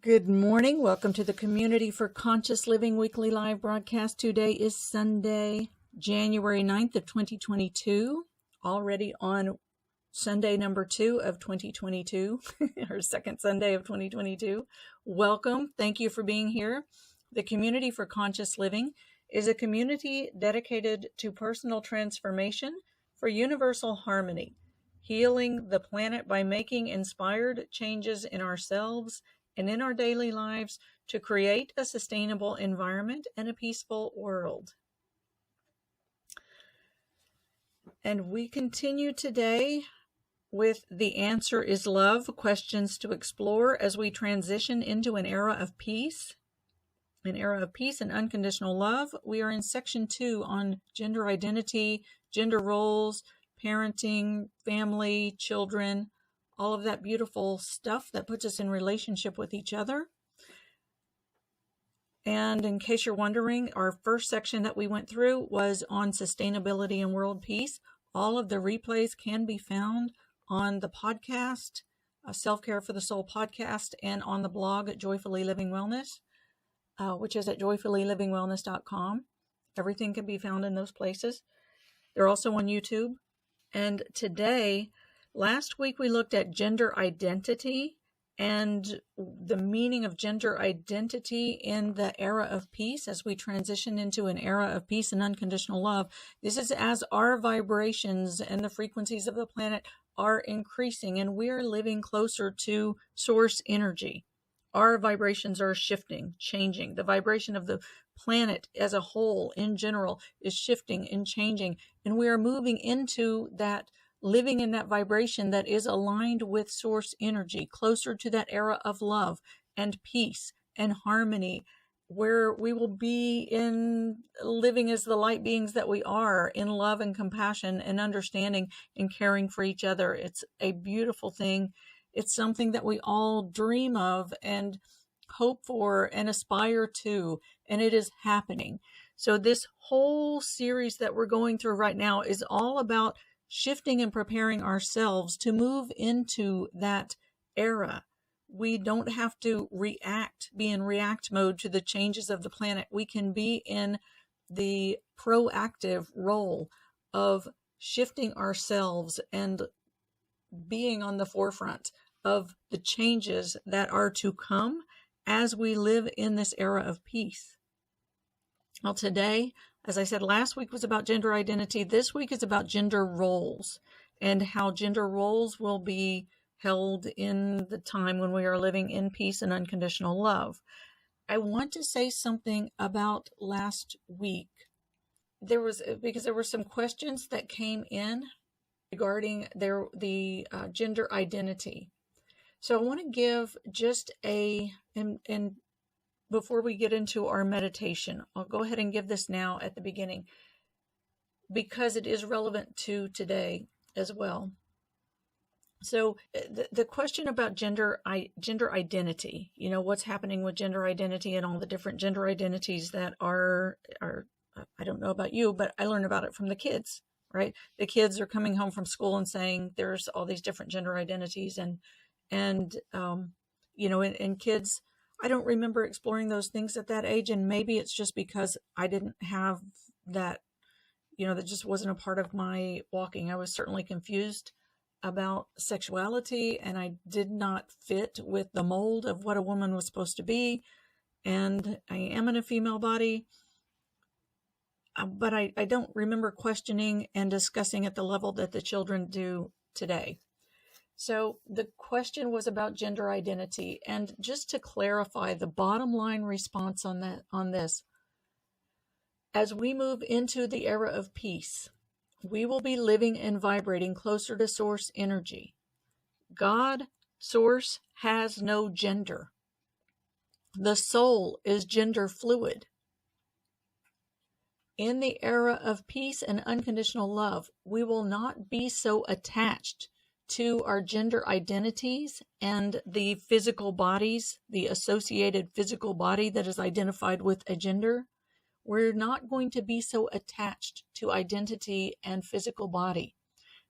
Good morning. Welcome to the Community for Conscious Living weekly live broadcast. Today is Sunday, January 9th of 2022. Already on Sunday number 2 of 2022, or second Sunday of 2022. Welcome. Thank you for being here. The Community for Conscious Living is a community dedicated to personal transformation for universal harmony, healing the planet by making inspired changes in ourselves and in our daily lives to create a sustainable environment and a peaceful world. And we continue today with The Answer is Love, questions to explore as we transition into an era of peace and unconditional love. We are in section 2 on gender identity, gender roles, parenting, family, children, all of that beautiful stuff that puts us in relationship with each other. And in case you're wondering, our first section that we went through was on sustainability and world peace. All of the replays can be found on the podcast, Self-Care for the Soul podcast, and on the blog at Joyfully Living Wellness, which is at joyfullylivingwellness.com. Everything can be found in those places. They're also on YouTube. And today, last week we looked at gender identity and the meaning of gender identity in the era of peace as we transition into an era of peace and unconditional love. This is as our vibrations and the frequencies of the planet are increasing and we are living closer to source energy. Our vibrations are shifting, changing. The vibration of the planet as a whole in general is shifting and changing. And we are moving into that, living in that vibration that is aligned with source energy, closer to that era of love and peace and harmony, where we will be in living as the light beings that we are, in love and compassion and understanding and caring for each other. It's a beautiful thing. It's something that we all dream of and hope for and aspire to, and it is happening. So this whole series that we're going through right now is all about shifting and preparing ourselves to move into that era. We don't have to be in react mode to the changes of the planet. We can be in the proactive role of shifting ourselves and being on the forefront of the changes that are to come as we live in this era of peace. Well, today, as I said, last week was about gender identity. This week is about gender roles and how gender roles will be held in the time when we are living in peace and unconditional love. I want to say something about last week. Because there were some questions that came in regarding the gender identity. So I want to give just and before we get into our meditation, I'll go ahead and give this now at the beginning because it is relevant to today as well. So the question about gender identity, what's happening with gender identity and all the different gender identities that are I don't know about you, but I learn about it from the kids, right? The kids are coming home from school and saying there's all these different gender identities and kids, I don't remember exploring those things at that age. And maybe it's just because I didn't have that, that just wasn't a part of my walking. I was certainly confused about sexuality and I did not fit with the mold of what a woman was supposed to be. And I am in a female body, but I don't remember questioning and discussing at the level that the children do today. So the question was about gender identity, and just to clarify the bottom line response on this, as we move into the era of peace, we will be living and vibrating closer to source energy. God, source, has no gender. The soul is gender fluid. In the era of peace and unconditional love, we will not be so attached to our gender identities and the physical bodies, the associated physical body that is identified with a gender. We're not going to be so attached to identity and physical body.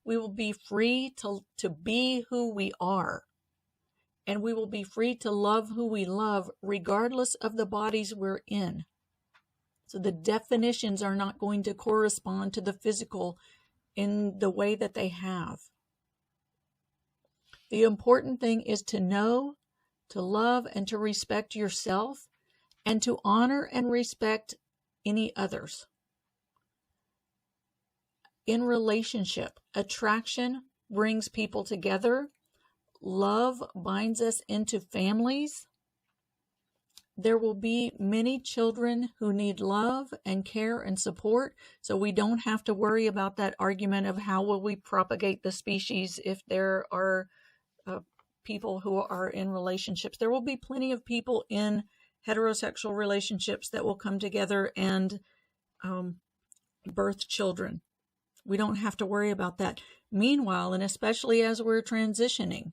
We will be free to be who we are and we will be free to love who we love regardless of the bodies we're in. So the definitions are not going to correspond to the physical in the way that they have. The important thing is to know, to love, and to respect yourself, and to honor and respect any others. In relationship, attraction brings people together. Love binds us into families. There will be many children who need love and care and support, so we don't have to worry about that argument of how will we propagate the species if there are people who are in relationships. There will be plenty of people in heterosexual relationships that will come together and birth children. We don't have to worry about that. Meanwhile, and especially as we're transitioning,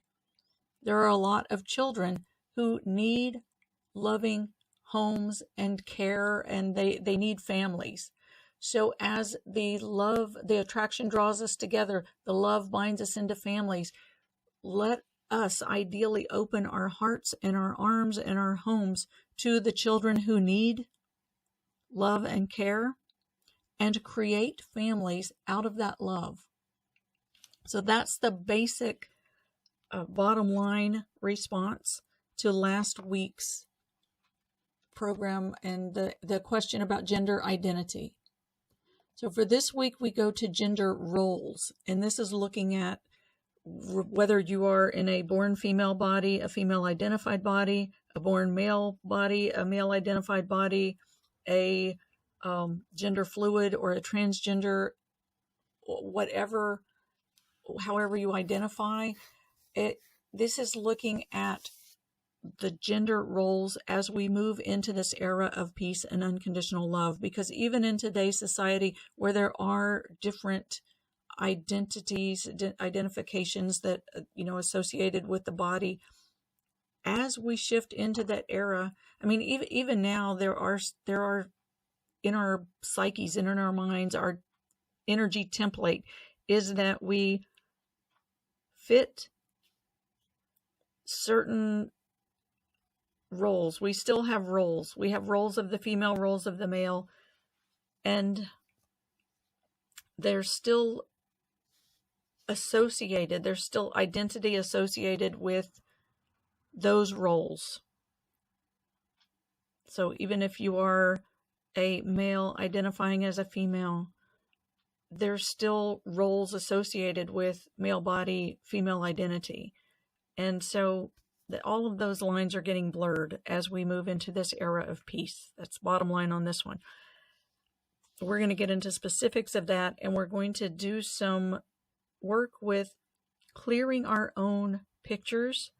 there are a lot of children who need loving homes and care, and they need families. So as the attraction draws us together, the love binds us into families. Let us ideally open our hearts and our arms and our homes to the children who need love and care, and create families out of that love. So that's the basic bottom line response to last week's program and the question about gender identity. So for this week, we go to gender roles, and this is looking at whether you are in a born female body, a female identified body, a born male body, a male identified body, a gender fluid or a transgender, whatever, however you identify. This is looking at the gender roles as we move into this era of peace and unconditional love, because even in today's society where there are different identities, identifications that associated with the body, as we shift into that era, I mean, even now there are in our psyches and in our minds, our energy template is that we fit certain roles. We still have roles. We have roles of the female, roles of the male, and they're still associated. There's still identity associated with those roles. So even if you are a male identifying as a female, there's still roles associated with male body, female identity. And so all of those lines are getting blurred as we move into this era of peace. That's bottom line on this one. We're going to get into specifics of that, and we're going to do some work with clearing our own pictures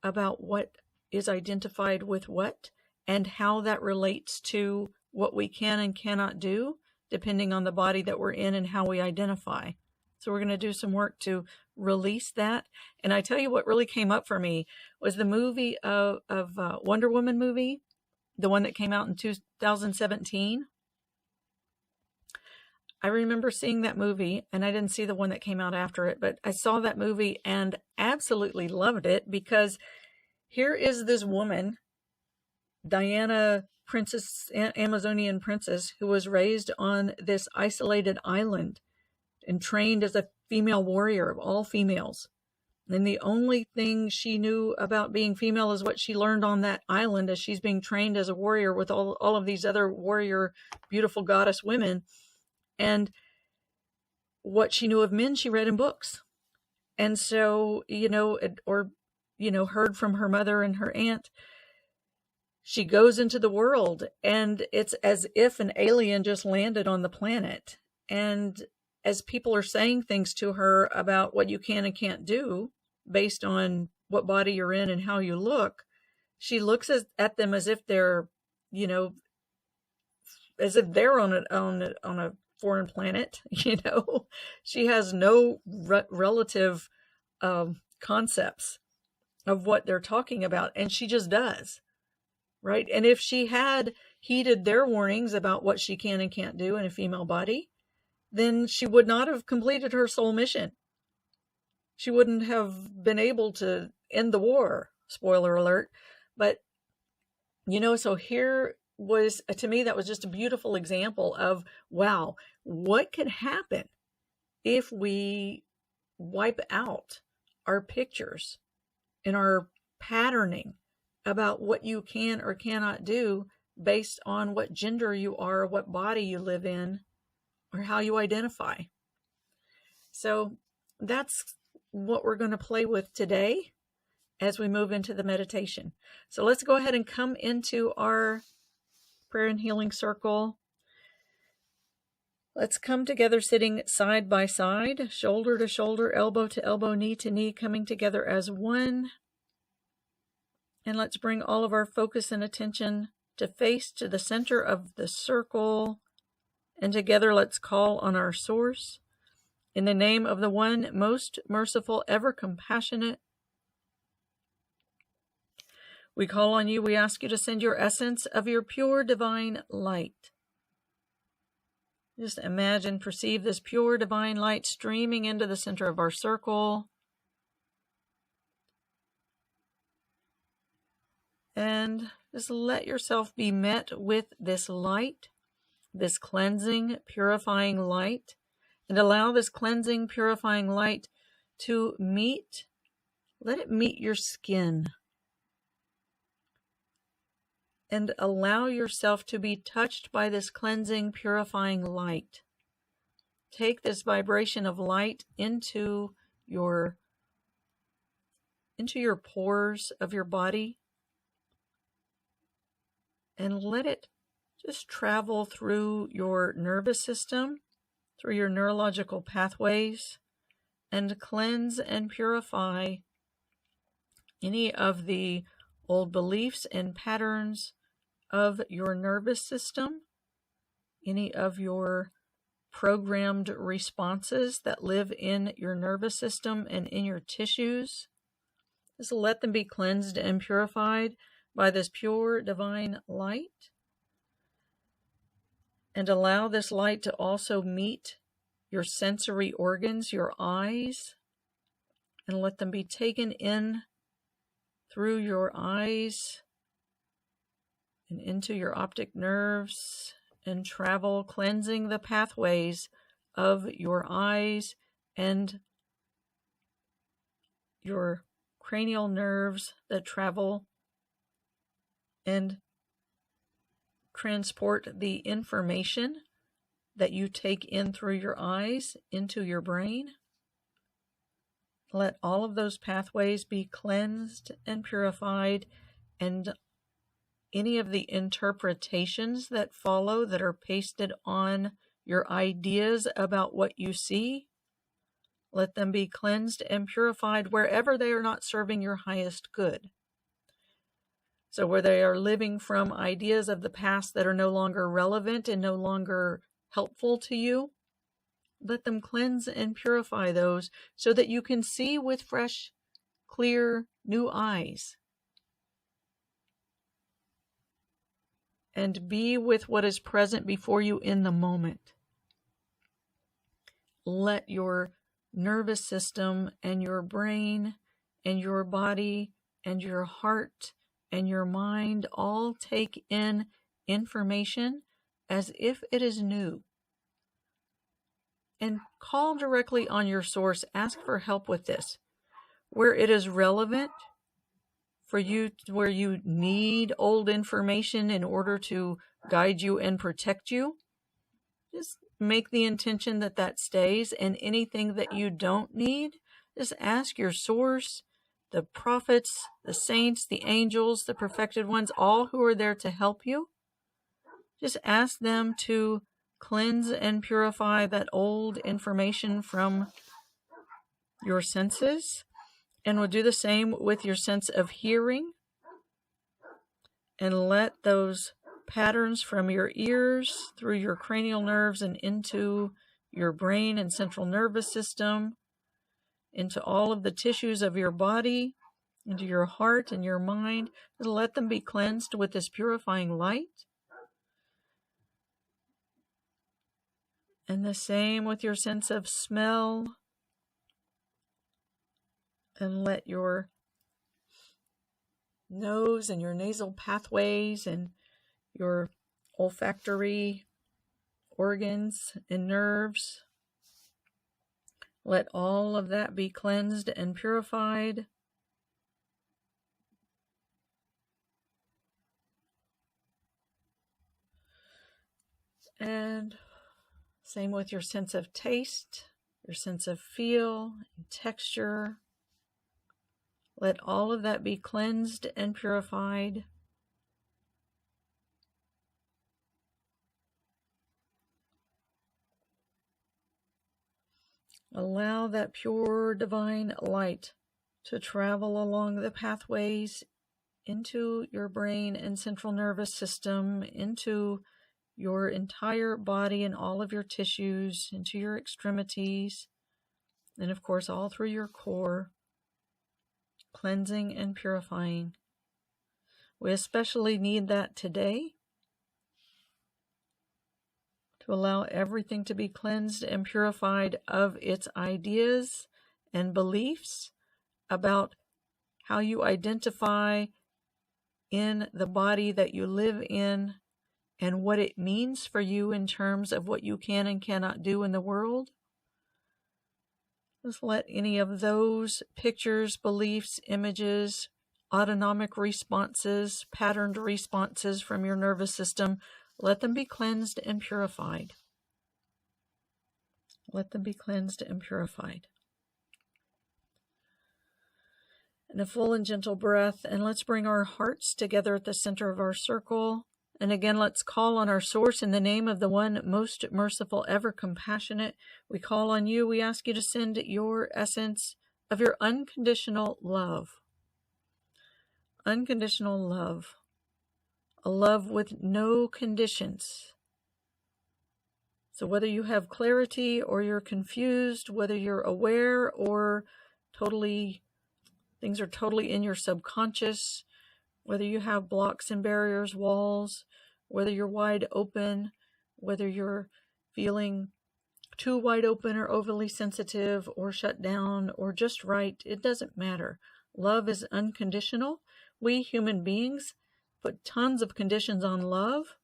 about what is identified with what and how that relates to what we can and cannot do depending on the body that we're in and how we identify. So we're going to do some work to release that. And I tell you what really came up for me was the movie of Wonder Woman movie, the one that came out in 2017. I remember seeing that movie, and I didn't see the one that came out after it, but I saw that movie and absolutely loved it, because here is this woman, Diana, Amazonian princess, who was raised on this isolated island and trained as a female warrior of all females. And the only thing she knew about being female is what she learned on that island as she's being trained as a warrior with all of these other warrior, beautiful goddess women. And what she knew of men, she read in books. And so, heard from her mother and her aunt. She goes into the world, and it's as if an alien just landed on the planet. And as people are saying things to her about what you can and can't do based on what body you're in and how you look, she looks at them as if they're, as if they're on a foreign planet. She has no relative concepts of what they're talking about, and she just does. Right? And if she had heeded their warnings about what she can and can't do in a female body, then she would not have completed her soul mission. She wouldn't have been able to end the war, Spoiler alert. But, so here was, to me, that was just a beautiful example of, wow, what could happen if we wipe out our pictures and our patterning about what you can or cannot do based on what gender you are, what body you live in, or how you identify. So that's what we're going to play with today as we move into the meditation. So let's go ahead and come into our prayer and healing circle. Let's come together sitting side by side, shoulder to shoulder, elbow to elbow, knee to knee, coming together as one. And let's bring all of our focus and attention to face to the center of the circle. And together let's call on our source. In the name of the one most merciful, ever compassionate, we call on you. We ask you to send your essence of your pure divine light. Just imagine, perceive this pure divine light streaming into the center of our circle. And just let yourself be met with this light, this cleansing, purifying light, and allow this cleansing, purifying light to let it meet your skin. And allow yourself to be touched by this cleansing, purifying light. Take this vibration of light into your pores of your body, and let it just travel through your nervous system, through your neurological pathways, and cleanse and purify any of the old beliefs and patterns of your nervous system, any of your programmed responses that live in your nervous system and in your tissues. Just let them be cleansed and purified by this pure divine light. And allow this light to also meet your sensory organs, your eyes, and let them be taken in through your eyes and into your optic nerves and travel, cleansing the pathways of your eyes and your cranial nerves that travel and transport the information that you take in through your eyes into your brain. Let all of those pathways be cleansed and purified, and any of the interpretations that follow that are pasted on your ideas about what you see, let them be cleansed and purified wherever they are not serving your highest good. So where they are living from ideas of the past that are no longer relevant and no longer helpful to you, let them cleanse and purify those so that you can see with fresh, clear, new eyes. And be with what is present before you in the moment. Let your nervous system and your brain and your body and your heart and your mind all take in information as if it is new. And call directly on your source. Ask for help with this. Where it is relevant for you, where you need old information in order to guide you and protect you, just make the intention that that stays. And anything that you don't need, just ask your source, the prophets, the saints, the angels, the perfected ones, all who are there to help you. Just ask them to cleanse and purify that old information from your senses. And we'll do the same with your sense of hearing. And let those patterns from your ears through your cranial nerves and into your brain and central nervous system, into all of the tissues of your body, into your heart and your mind, and let them be cleansed with this purifying light. And the same with your sense of smell. And let your nose and your nasal pathways and your olfactory organs and nerves. Let all of that be cleansed and purified. And same with your sense of taste, your sense of feel, and texture. Let all of that be cleansed and purified. Allow that pure divine light to travel along the pathways into your brain and central nervous system, into your entire body and all of your tissues, into your extremities, and of course all through your core, cleansing and purifying. We especially need that today, to allow everything to be cleansed and purified of its ideas and beliefs about how you identify in the body that you live in and what it means for you in terms of what you can and cannot do in the world. Just let any of those pictures, beliefs, images, autonomic responses, patterned responses from your nervous system, let them be cleansed and purified. Let them be cleansed and purified. And a full and gentle breath, and let's bring our hearts together at the center of our circle. And again, let's call on our source in the name of the one most merciful, ever compassionate. We call on you. We ask you to send your essence of your unconditional love. Unconditional love. A love with no conditions. So whether you have clarity or you're confused, whether you're aware or things are totally in your subconscious, whether you have blocks and barriers, walls, whether you're wide open, whether you're feeling too wide open or overly sensitive or shut down or just right, it doesn't matter. Love is unconditional. We human beings put tons of conditions on love.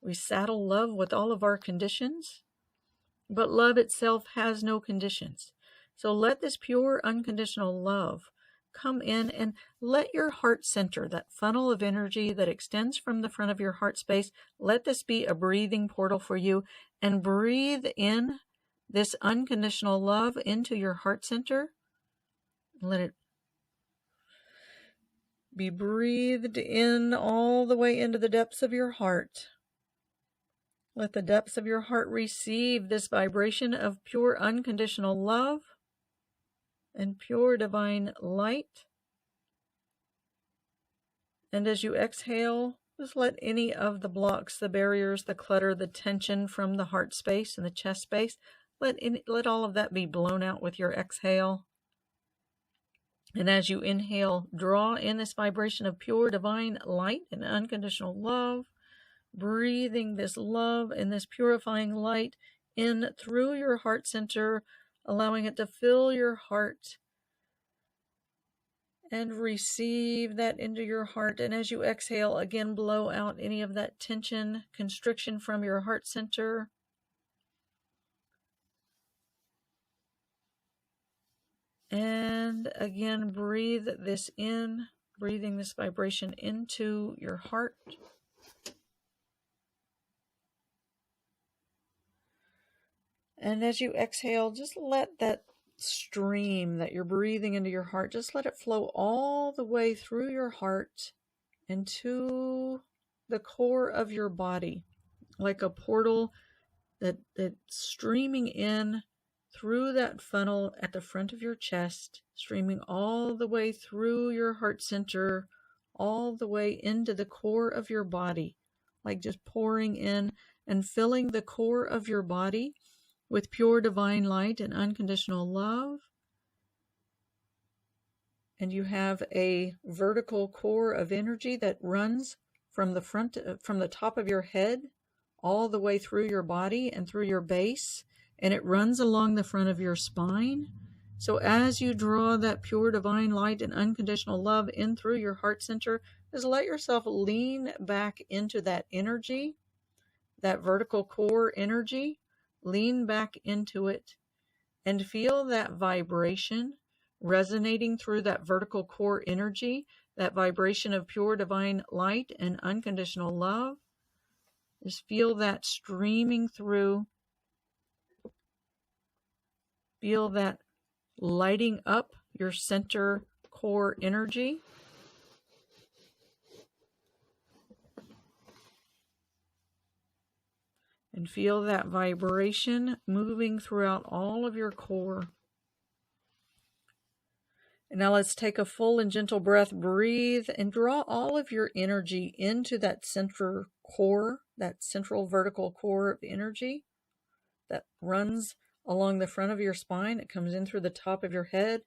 We saddle love with all of our conditions, but love itself has no conditions. So let this pure, unconditional love come in and let your heart center, that funnel of energy that extends from the front of your heart space, let this be a breathing portal for you, and breathe in this unconditional love into your heart center. Let it be breathed in all the way into the depths of your heart. Let the depths of your heart receive this vibration of pure unconditional love and pure divine light. And as you exhale, just let any of the blocks, the barriers, the clutter, the tension from the heart space and the chest space, let all of that be blown out with your exhale. And as you inhale, draw in this vibration of pure divine light and unconditional love, breathing this love and this purifying light in through your heart center, allowing it to fill your heart, and receive that into your heart. And as you exhale, again, blow out any of that tension, constriction from your heart center. And again, breathe this in, breathing this vibration into your heart. And as you exhale, just let that stream that you're breathing into your heart, just let it flow all the way through your heart into the core of your body, like a portal that's streaming in through that funnel at the front of your chest, streaming all the way through your heart center, all the way into the core of your body, like just pouring in and filling the core of your body with pure divine light and unconditional love. And you have a vertical core of energy that runs from the top of your head all the way through your body and through your base, and it runs along the front of your spine, So as you draw that pure divine light and unconditional love in through your heart center, just let yourself lean back into that energy, that vertical core energy. Lean back into it and feel that vibration resonating through that vertical core energy, that vibration of pure divine light and unconditional love. Just feel that streaming through. Feel that lighting up your center core energy. And feel that vibration moving throughout all of your core. And now let's take a full and gentle breath. Breathe and draw all of your energy into that center core, that central vertical core of energy that runs along the front of your spine. It comes in through the top of your head,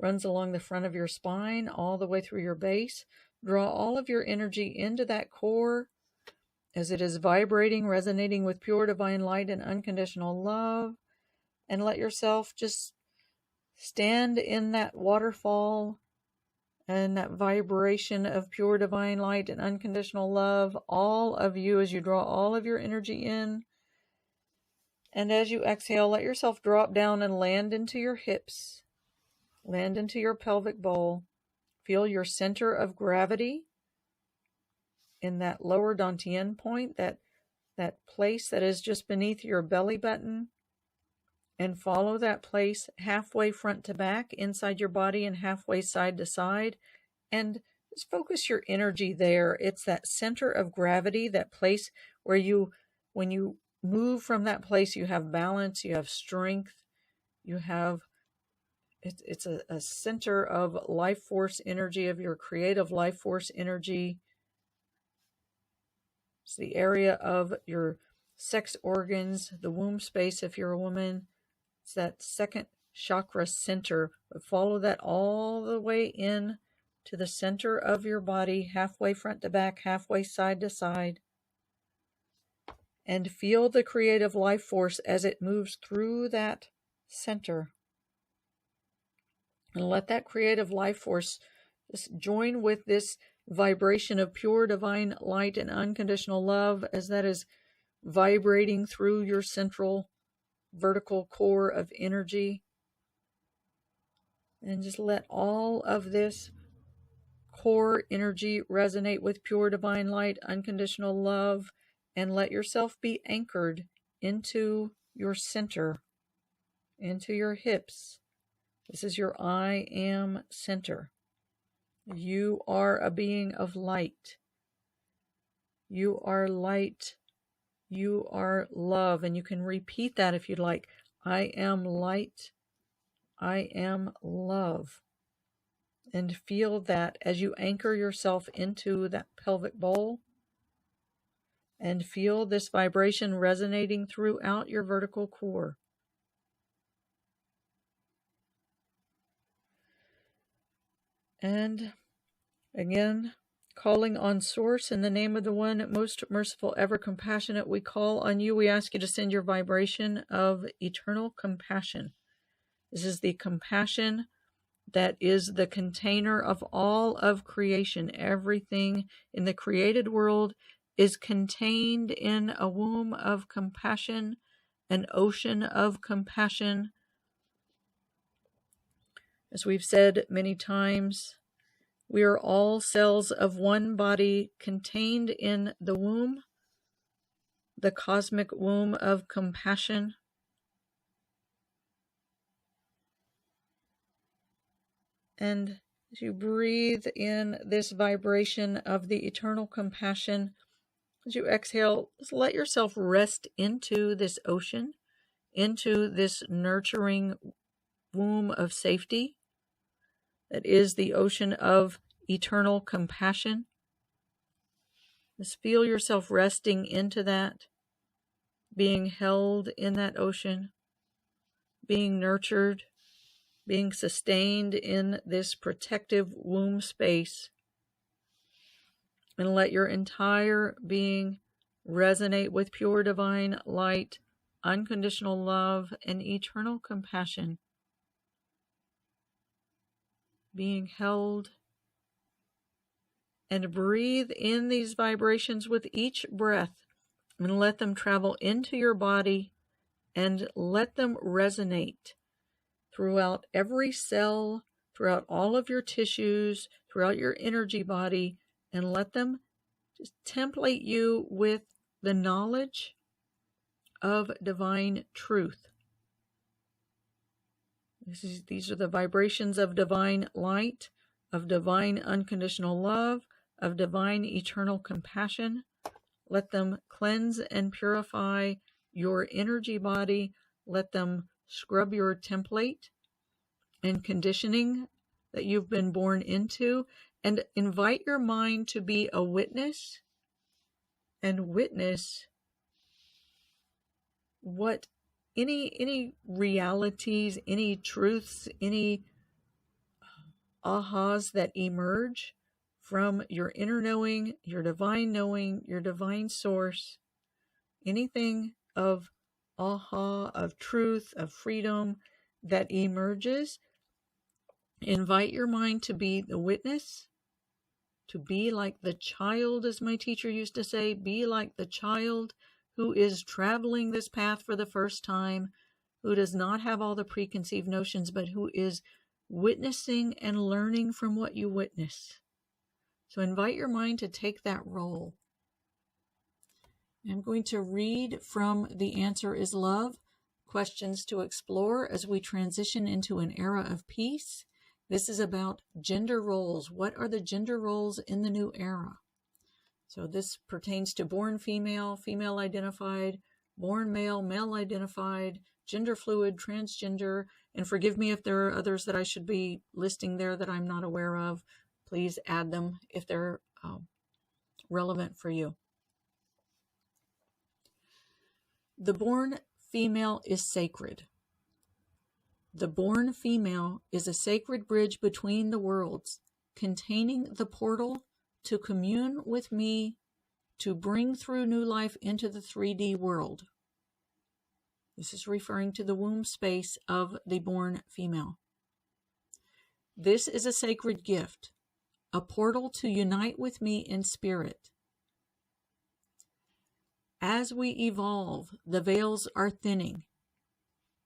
runs along the front of your spine, all the way through your base. Draw all of your energy into that core as it is vibrating, resonating with pure divine light and unconditional love. And let yourself just stand in that waterfall and that vibration of pure divine light and unconditional love, all of you, as you draw all of your energy in. And as you exhale, let yourself drop down and land into your hips, land into your pelvic bowl. Feel your center of gravity in that lower dantian point, that place that is just beneath your belly button. And follow that place halfway front to back inside your body and halfway side to side. And just focus your energy there. It's that center of gravity, that place where when you move from that place, you have balance, you have strength, you have, it's a center of life force energy, of your creative life force energy. It's the area of your sex organs, the womb space if you're a woman. It's that second chakra center. But follow that all the way in to the center of your body, halfway front to back, halfway side to side. And feel the creative life force as it moves through that center. And let that creative life force just join with this vibration of pure divine light and unconditional love as that is vibrating through your central vertical core of energy. And just let all of this core energy resonate with pure divine light, unconditional love, and let yourself be anchored into your center, into your hips. This is your I am center. You are a being of light. You are light. You are love. And you can repeat that if you'd like. I am light. I am love. And feel that as you anchor yourself into that pelvic bowl. And feel this vibration resonating throughout your vertical core. And again, calling on Source in the name of the one most merciful, ever compassionate, we call on you. We ask you to send your vibration of eternal compassion. This is the compassion that is the container of all of creation. Everything in the created world is contained in a womb of compassion, an ocean of compassion. As we've said many times, we are all cells of one body contained in the womb, the cosmic womb of compassion. And as you breathe in this vibration of the eternal compassion, as you exhale, just let yourself rest into this ocean, into this nurturing womb of safety that is the ocean of eternal compassion. Just feel yourself resting into that, being held in that ocean, being nurtured, being sustained in this protective womb space. And let your entire being resonate with pure divine light, unconditional love, and eternal compassion. being held. And breathe in these vibrations with each breath and let them travel into your body and let them resonate throughout every cell, throughout all of your tissues, throughout your energy body, and let them just template you with the knowledge of divine truth. These are the vibrations of divine light, of divine unconditional love, of divine eternal compassion. Let them cleanse and purify your energy body. Let them scrub your template and conditioning that you've been born into, and invite your mind to be a witness and witness what any realities, any truths, any ahas that emerge from your inner knowing, your divine source, anything of aha, of truth, of freedom that emerges. Invite your mind to be the witness, to be like the child, as my teacher used to say, be like the child who is traveling this path for the first time, who does not have all the preconceived notions, but who is witnessing and learning from what you witness. So invite your mind to take that role. I'm going to read from The Answer is Love, questions to explore as we transition into an era of peace. This is about gender roles. What are the gender roles in the new era? So this pertains to born female, female identified, born male, male identified, gender fluid, transgender, and forgive me if there are others that I should be listing there that I'm not aware of. Please add them if they're relevant for you. The born female is sacred. The born female is a sacred bridge between the worlds, containing the portal to commune with me, to bring through new life into the 3D world. This is referring to the womb space of the born female. This is a sacred gift, a portal to unite with me in spirit. As we evolve, the veils are thinning.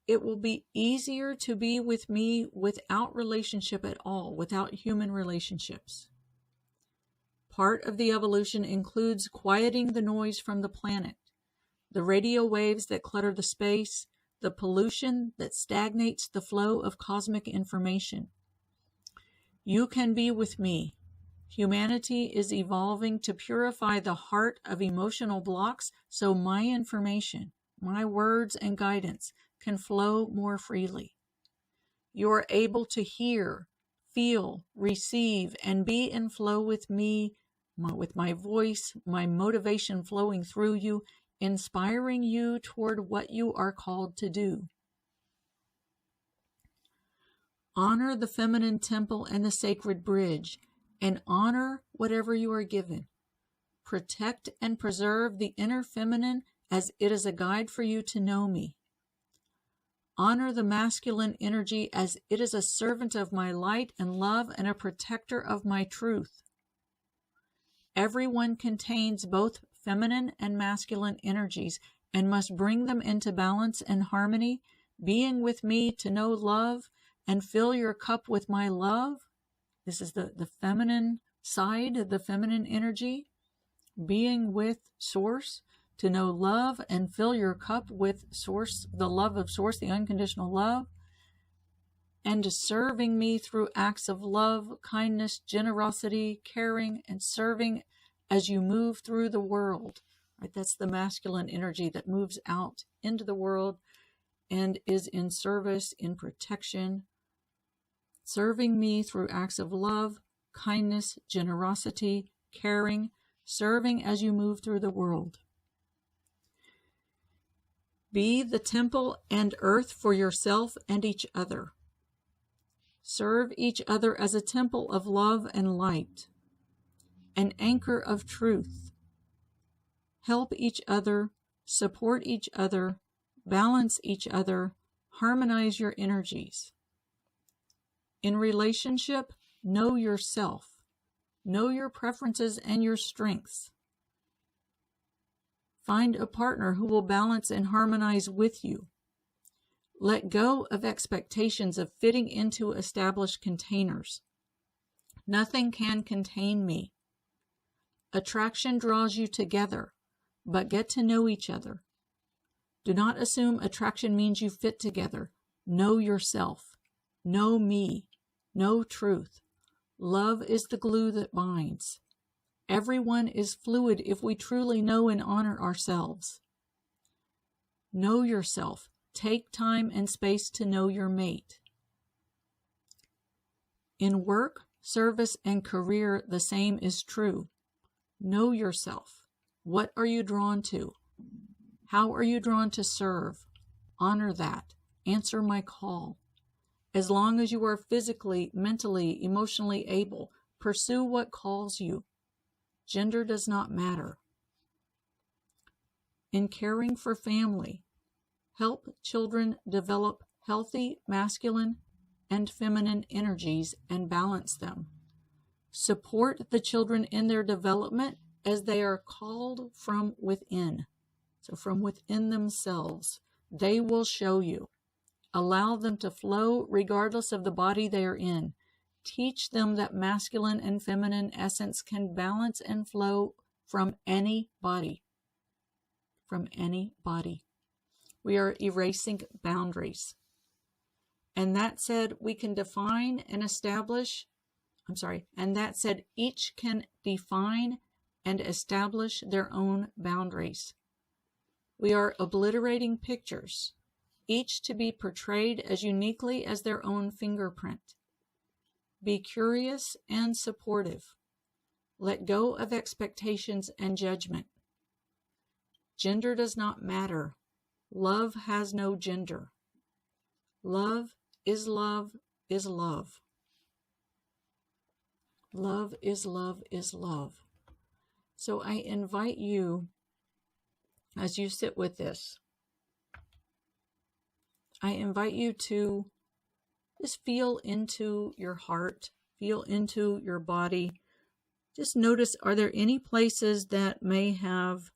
It will be easier to be with me without relationship at all, without human relationships. Part of the evolution includes quieting the noise from the planet, the radio waves that clutter the space, the pollution that stagnates the flow of cosmic information. You can be with me. Humanity is evolving to purify the heart of emotional blocks so my information, my words and guidance can flow more freely. You are able to hear, feel, receive, and be in flow with me, with my voice, my motivation flowing through you, inspiring you toward what you are called to do. Honor the feminine temple and the sacred bridge, and honor whatever you are given. Protect and preserve the inner feminine as it is a guide for you to know me. Honor the masculine energy as it is a servant of my light and love and a protector of my truth. Everyone contains both feminine and masculine energies and must bring them into balance and harmony, being with me to know love and fill your cup with my love. This is the feminine side, the feminine energy, being with Source, to know love and fill your cup with Source, the love of Source, the unconditional love, and serving me through acts of love, kindness, generosity, caring, and serving as you move through the world. Right? That's the masculine energy that moves out into the world and is in service, in protection, serving me through acts of love, kindness, generosity, caring, serving as you move through the world. Be the temple and earth for yourself and each other. Serve each other as a temple of love and light, an anchor of truth. Help each other, support each other, balance each other, harmonize your energies. In relationship, Know yourself. Know your preferences and your strengths. Find a partner who will balance and harmonize with you. Let go of expectations of fitting into established containers. Nothing can contain me. Attraction draws you together, but get to know each other. Do not assume attraction means you fit together. Know yourself. Know me. Know truth. Love is the glue that binds. Everyone is fluid if we truly know and honor ourselves. Know yourself. Take time and space to know your mate. In work, service, and career, the same is true. Know yourself. What are you drawn to? How are you drawn to serve? Honor that. Answer my call. As long as you are physically, mentally, emotionally able, pursue what calls you. Gender does not matter. In caring for family, help children develop healthy masculine and feminine energies and balance them. Support the children in their development as they are called from within. So from within themselves, they will show you. Allow them to flow regardless of the body they are in. Teach them that masculine and feminine essence can balance and flow from any body. From any body. We are erasing boundaries. And that said, we can define and establish, and that said, each can define and establish their own boundaries. We are obliterating pictures, each to be portrayed as uniquely as their own fingerprint. Be curious and supportive. Let go of expectations and judgment. Gender does not matter. Love has no gender. Love is love is love. Love is love is love. So I invite you, as you sit with this, I invite you to just feel into your heart, feel into your body. Just notice, are there any places that may have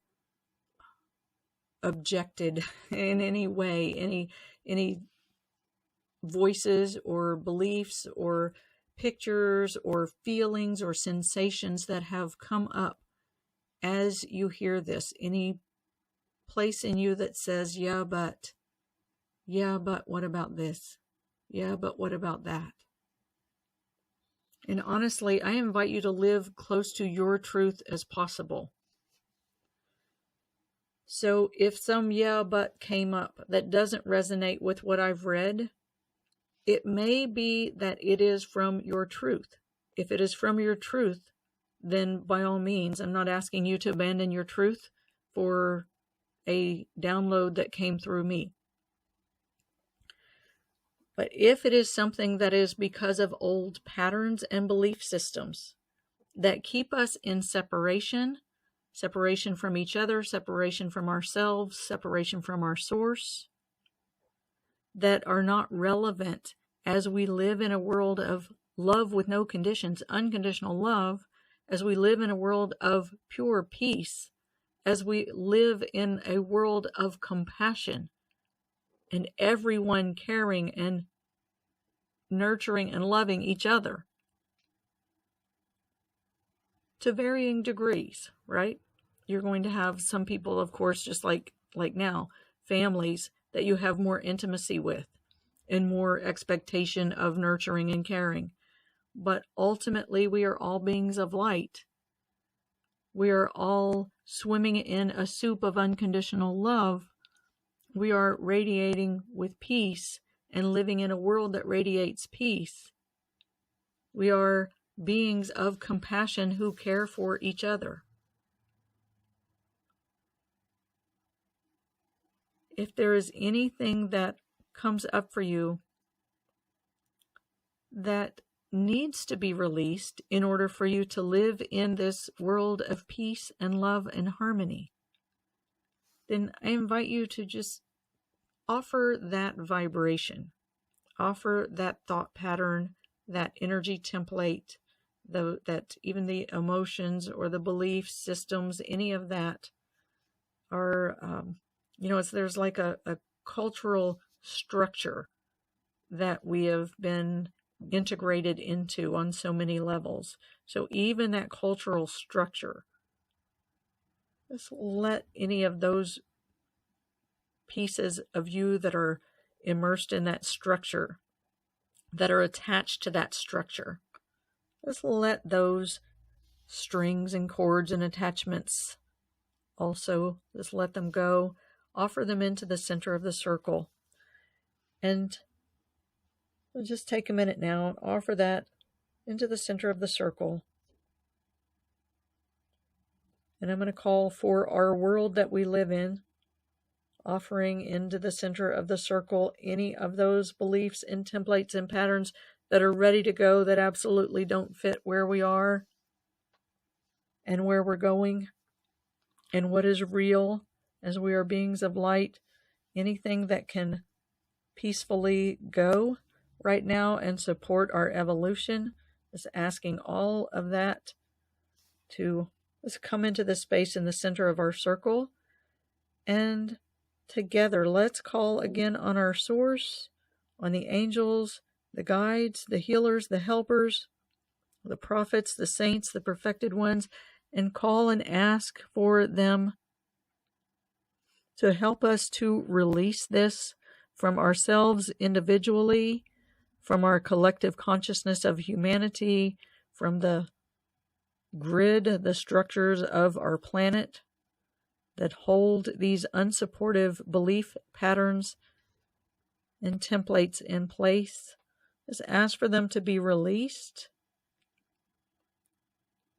objected in any way, any voices or beliefs or pictures or feelings or sensations that have come up as you hear this? Any place in you that says, yeah, but what about this? Yeah, but what about that? And honestly, I invite you to live close to your truth as possible. So if some yeah, but came up that doesn't resonate with what I've read, it may be that it is from your truth. If it is from your truth, then by all means, I'm not asking you to abandon your truth for a download that came through me. But if it is something that is because of old patterns and belief systems that keep us in separation from each other, separation from ourselves, separation from our source, that are not relevant as we live in a world of love with no conditions, unconditional love, as we live in a world of pure peace, as we live in a world of compassion, and everyone caring and nurturing and loving each other to varying degrees, right? You're going to have some people, of course, just like now, families that you have more intimacy with and more expectation of nurturing and caring. But ultimately, we are all beings of light. We are all swimming in a soup of unconditional love. We are radiating with peace and living in a world that radiates peace. We are beings of compassion who care for each other. If there is anything that comes up for you that needs to be released in order for you to live in this world of peace and love and harmony, then I invite you to just offer that vibration, offer that thought pattern that energy template, that even the emotions or the belief systems, any of that are, there's like a cultural structure that we have been integrated into on so many levels. So even that cultural structure, just let any of those pieces of you that are immersed in that structure, that are attached to that structure, just let those strings and cords and attachments also, just let them go. Offer them into the center of the circle. And just take a minute now and offer that into the center of the circle. And I'm going to call for our world that we live in, offering into the center of the circle any of those beliefs and templates and patterns that are ready to go, that absolutely don't fit where we are and where we're going and what is real as we are beings of light. Anything that can peacefully go right now and support our evolution, is asking all of that to let's come into the space in the center of our circle, and together let's call again on our source, on the angels, the guides, the healers, the helpers, the prophets, the saints, the perfected ones, and call and ask for them to help us to release this from ourselves individually, from our collective consciousness of humanity, from the grid, the structures of our planet that hold these unsupportive belief patterns and templates in place. Just ask for them to be released.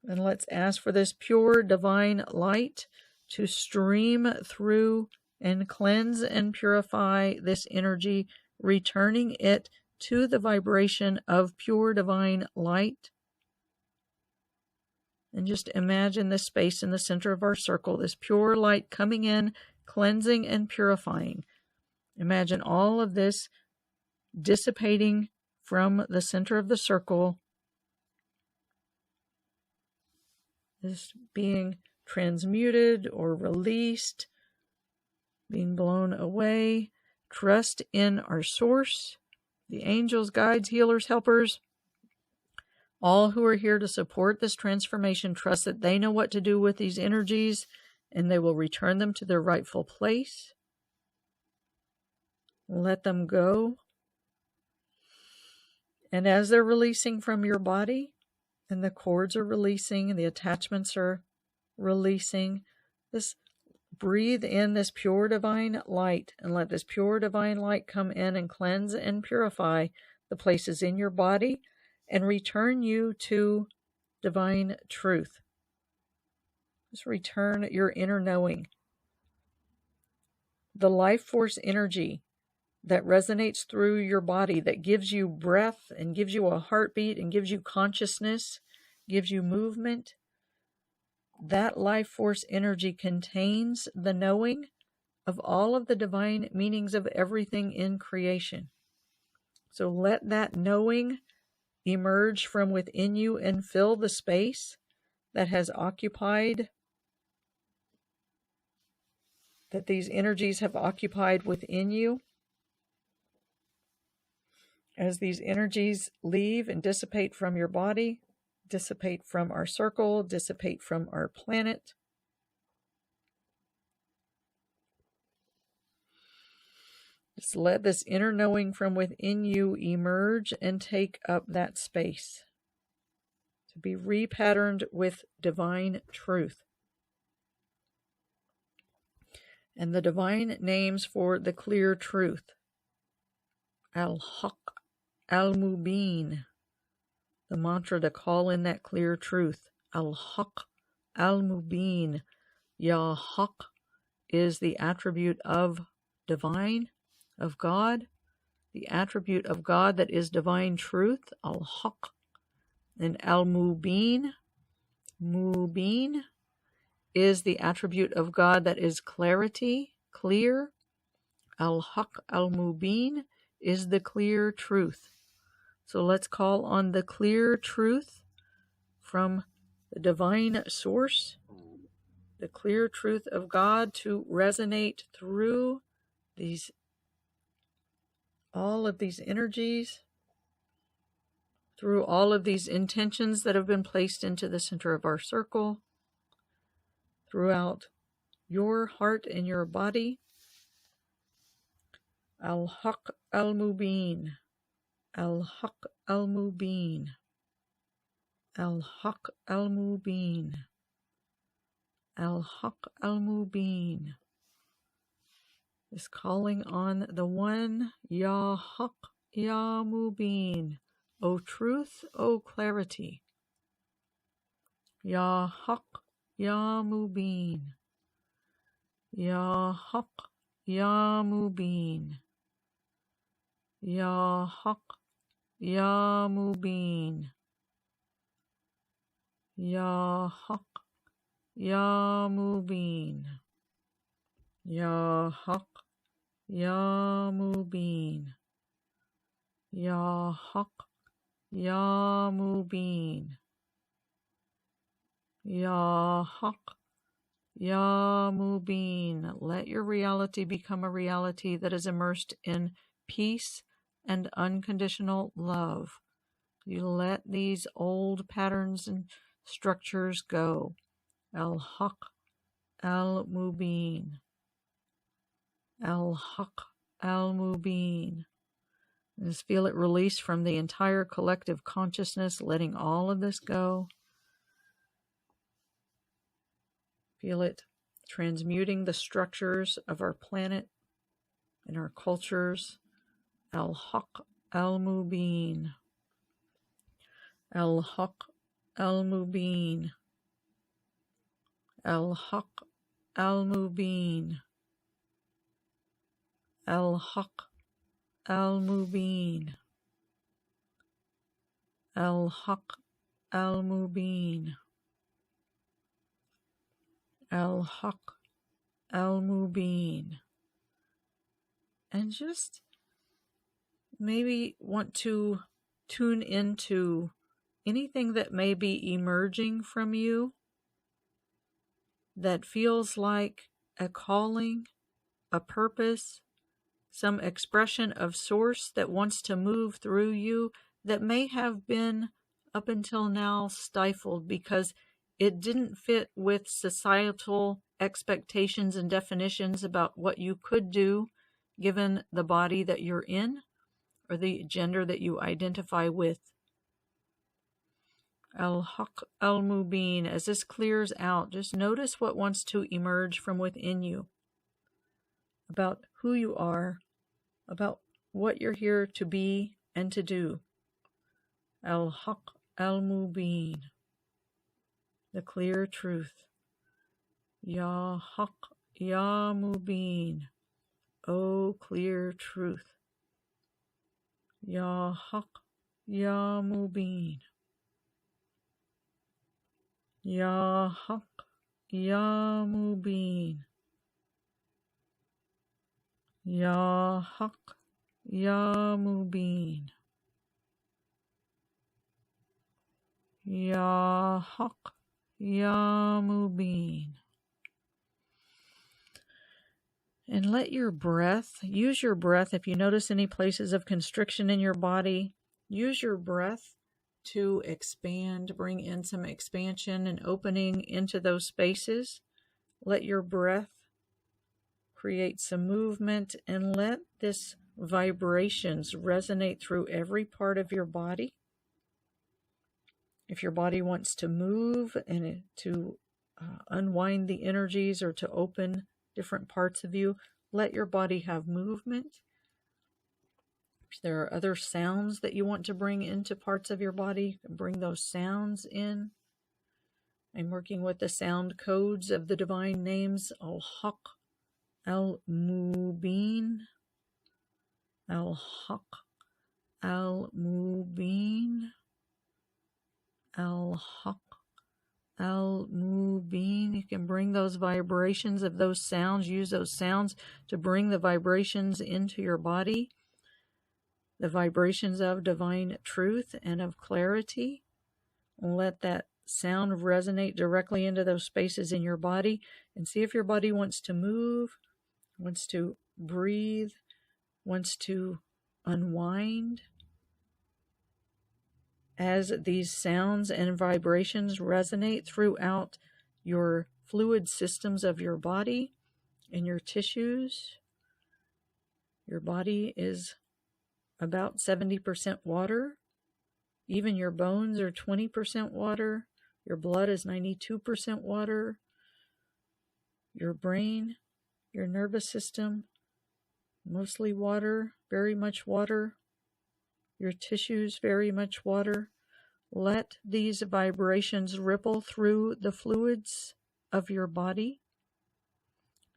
And let's ask for this pure divine light to stream through and cleanse and purify this energy, returning it to the vibration of pure divine light. And just imagine this space in the center of our circle, this pure light coming in, cleansing and purifying. Imagine all of this dissipating from the center of the circle, is being transmuted or released, being blown away. Trust in our source, the angels, guides, healers, helpers, all who are here to support this transformation. Trust that they know what to do with these energies, and they will return them to their rightful place. Let them go. And as they're releasing from your body, and the cords are releasing, and the attachments are releasing, just breathe in this pure divine light, and let this pure divine light come in and cleanse and purify the places in your body and return you to divine truth. Just return your inner knowing. The life force energy that resonates through your body, that gives you breath and gives you a heartbeat and gives you consciousness, gives you movement. That life force energy contains the knowing of all of the divine meanings of everything in creation. So let that knowing emerge from within you and fill the space that has occupied, that these energies have occupied within you. As these energies leave and dissipate from your body, dissipate from our circle, dissipate from our planet, just let this inner knowing from within you emerge and take up that space to be repatterned with divine truth. And the divine names for the clear truth: Al-Haq, Al-Mubin, the mantra to call in that clear truth. Al-Haq, Al-Mubin. Ya Haq is the attribute of divine, of God, the attribute of God that is divine truth, Al-Haq. And Al-Mubin, Mubin, is the attribute of God that is clarity, clear. Al-Haq, Al-Mubin is the clear truth. So let's call on the clear truth from the divine source, the clear truth of God to resonate through all of these energies, through all of these intentions that have been placed into the center of our circle, throughout your heart and your body. Al-Haq al-Mubin, Al-Haq al-Mubin, Al-Haq al-Mubin, Al-Haq al-Mubin is calling on the one, Ya Haq, Ya Mubin, O truth, O clarity. Ya Haq, Ya Mubin, Ya Haq, Ya Mubin, Ya Haq, Ya Mubin, Ya Haq, Ya Mubin, Ya Haq, Ya Mubin, Ya Haq, Ya Mubin, Ya Haq, Ya Mubin. Let your reality become a reality that is immersed in peace and unconditional love. You let these old patterns and structures go. Al-Haq, Al-Mubin, Al-Haq, Al-Mubin. Just feel it release from the entire collective consciousness, letting all of this go. Feel it transmuting the structures of our planet and our cultures. Al-Haq, Al-Mubin, Al-Haq, Al-Mubin, Al-Haq, Al-Mubin, Al-Haq, Al-Mubin, Al-Haq, Al-Mubin, Al-Haq, Al-Mubin. And just maybe want to tune into anything that may be emerging from you that feels like a calling, a purpose, some expression of source that wants to move through you that may have been up until now stifled because it didn't fit with societal expectations and definitions about what you could do given the body that you're in or the gender that you identify with. Al-Haq al-Mubin, as this clears out, just notice what wants to emerge from within you about who you are, about what you're here to be and to do. Al-Haq al-Mubin, the clear truth. Ya Haq, Ya Mubin, O clear truth. Ya Haq, Ya Mubin, Ya Haq, Ya Mubin, Ya Haq, Ya Mubin, Ya Haq, Ya Mubin. And let your breath, use your breath. If you notice any places of constriction in your body, use your breath to expand, bring in some expansion and opening into those spaces. Let your breath create some movement and let this vibrations resonate through every part of your body. If your body wants to move and to unwind the energies or to open different parts of you, let your body have movement. If there are other sounds that you want to bring into parts of your body, bring those sounds in. I'm working with the sound codes of the divine names. Al-Haq, Al-Mubin, Al-Haq, Al-Mubin, Al-Haq, Al-Mubin. You can bring those vibrations of those sounds, use those sounds to bring the vibrations into your body. the vibrations of divine truth and of clarity. Let that sound resonate directly into those spaces in your body, and see if your body wants to move, wants to breathe, wants to unwind as these sounds and vibrations resonate throughout your fluid systems of your body and your tissues. Your body is about 70% water. Even your bones are 20% water. Your blood is 92% water. Your brain, your nervous system, mostly water, very much water. Your tissues, very much water. Let these vibrations ripple through the fluids of your body,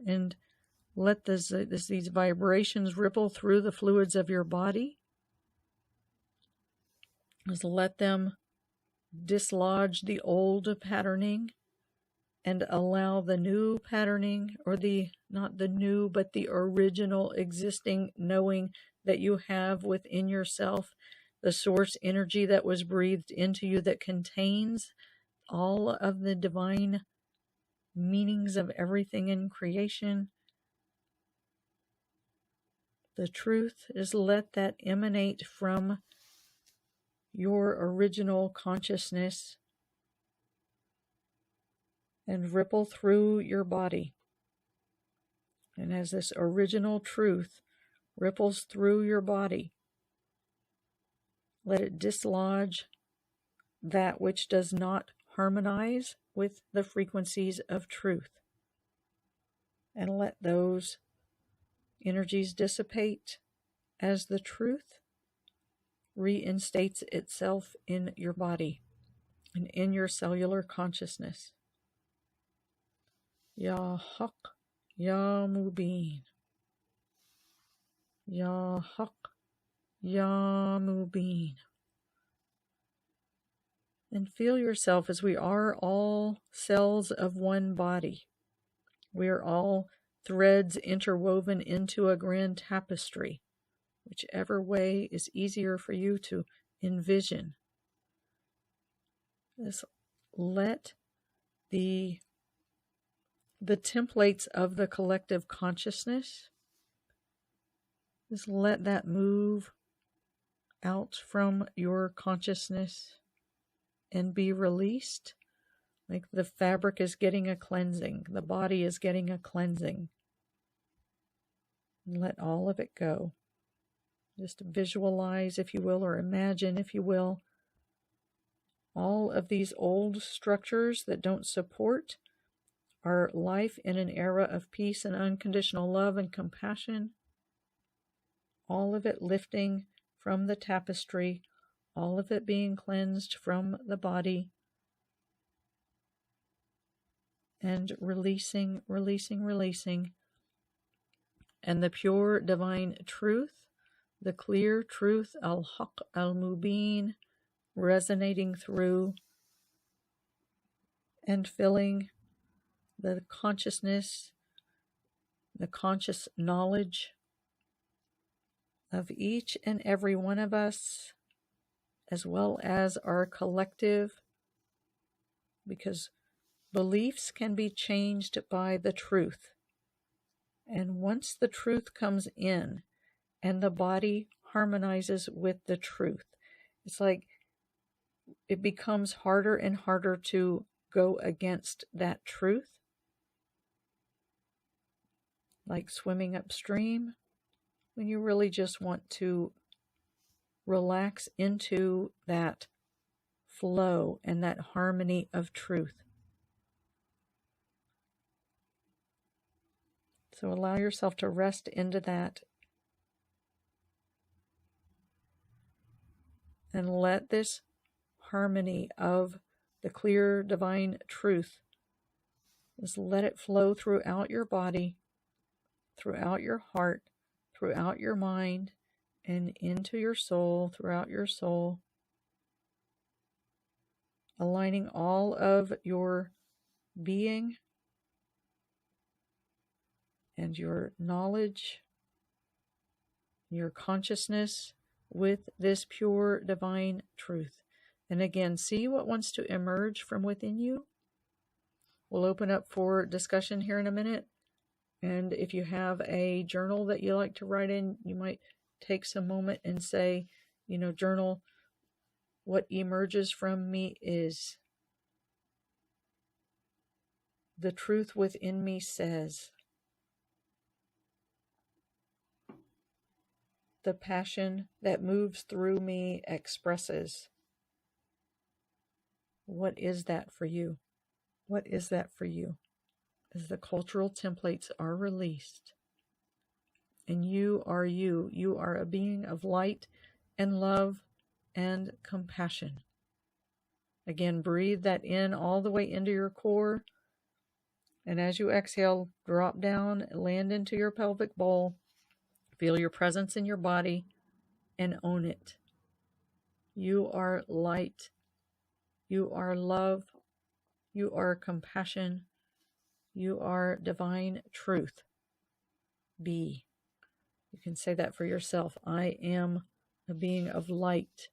and let these vibrations ripple through the fluids of your body. Just let them dislodge the old patterning and allow the new patterning, or not the new, but the original existing knowing that you have within yourself, the source energy that was breathed into you that contains all of the divine meanings of everything in creation. The truth is, let that emanate from your original consciousness and ripple through your body. And as this original truth ripples through your body, let it dislodge that which does not harmonize with the frequencies of truth. And let those energies dissipate as the truth reinstates itself in your body and in your cellular consciousness. Ya Haq, Ya Mubin. Ya Haq, Ya Mubin. And feel yourself, as we are all cells of one body. We are all threads interwoven into a grand tapestry, whichever way is easier for you to envision. Just let the templates of the collective consciousness, just let that move out from your consciousness and be released, like the fabric is getting a cleansing, the body is getting a cleansing. And let all of it go. Just visualize, if you will, or imagine, if you will, all of these old structures that don't support our life in an era of peace and unconditional love and compassion. All of it lifting from the tapestry, all of it being cleansed from the body, and releasing, and the pure divine truth, the clear truth, al-Haq al-Mubin, resonating through and filling the consciousness, the conscious knowledge of each and every one of us, as well as our collective, because beliefs can be changed by the truth. And once the truth comes in and the body harmonizes with the truth, it's like it becomes harder and harder to go against that truth. Like swimming upstream, when you really just want to relax into that flow and that harmony of truth. So allow yourself to rest into that and let this harmony of the clear divine truth, just let it flow throughout your body, throughout your heart, throughout your mind, and into your soul, throughout your soul, aligning all of your being and your knowledge, your consciousness with this pure divine truth. And again, see what wants to emerge from within you. We'll open up for discussion here in a minute. And if you have a journal that you like to write in, you might take some moment and say, journal, what emerges from me is the truth within me says. The passion that moves through me expresses. What is that for you? What is that for you? As the cultural templates are released, and you are you. You are a being of light and love and compassion. Again, breathe that in all the way into your core. And as you exhale, drop down, land into your pelvic bowl. Feel your presence in your body and own it. You are light. You are love. You are compassion. You are divine truth. Be. You can say that for yourself. I am a being of light.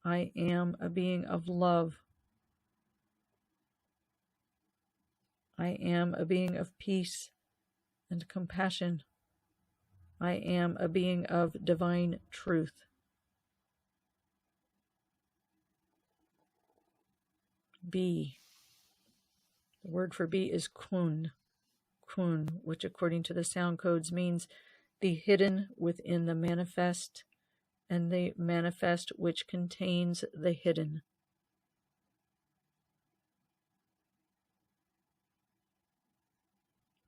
I am a being of love. I am a being of peace and compassion. I am a being of divine truth. Be. The word for be is kun. Kun, which according to the sound codes means the hidden within the manifest, and the manifest which contains the hidden.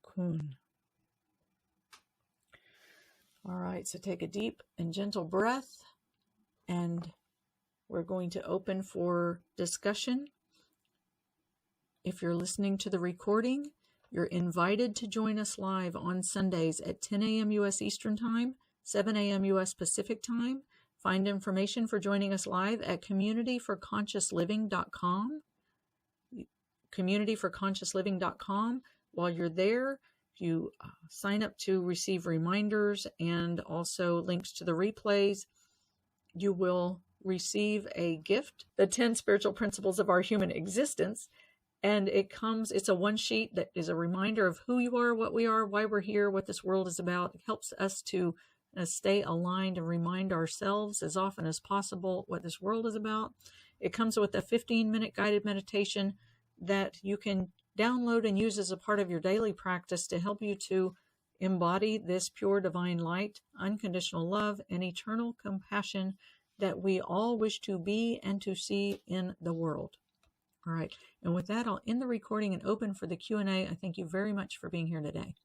Kun. All right, so take a deep and gentle breath, and we're going to open for discussion. If you're listening to the recording, you're invited to join us live on Sundays at 10 a.m. U.S. Eastern Time, 7 a.m. U.S. Pacific Time. Find information for joining us live at communityforconsciousliving.com. communityforconsciousliving.com. While you're there, you sign up to receive reminders and also links to the replays. You will receive a gift, the 10 spiritual principles of our human existence. And it's a one sheet that is a reminder of who you are, what we are, why we're here, what this world is about. It helps us to stay aligned and remind ourselves as often as possible what this world is about. It comes with a 15-minute guided meditation that you can download and use as a part of your daily practice to help you to embody this pure divine light, unconditional love, and eternal compassion that we all wish to be and to see in the world. All right. And with that, I'll end the recording and open for the Q&A. I thank you very much for being here today.